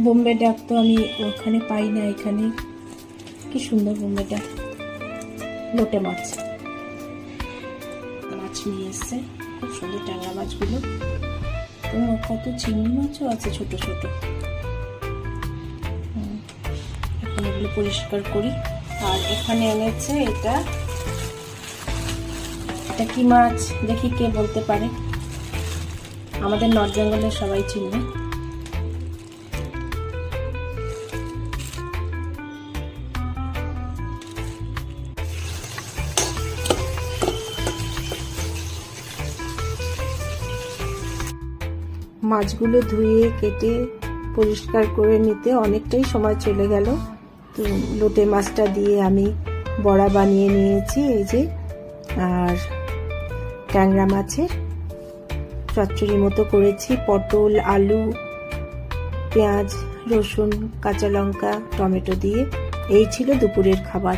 বোম্বে ডাক তো আমি ওখানে পাই না, এখানে কি সুন্দর বোম্বে ডাক। লোটে মাছ নিয়ে এসছে, খুব সুন্দর ট্যাংরা মাছগুলো। কত চিংড়ি মাছও আছে ছোট ছোট। এখন এগুলো পরিষ্কার করি। আর এখানে এনেছে এটা কি মাছ দেখি কে বলতে পারে, আমাদের নর্থ বেঙ্গলের সবাই চিনবে। মাছগুলো ধুয়ে কেটে পরিষ্কার করে নিতে অনেকটাই সময় চলে গেল। তো লোটে মাছটা দিয়ে আমি বড়া বানিয়ে নিয়েছি এই যে, আর ট্যাংরা মাছের চচ্চড়ি মতো করেছি। পটল, আলু, পেঁয়াজ, রসুন, কাঁচা লঙ্কা, টমেটো দিয়ে এই ছিল দুপুরের খাবার।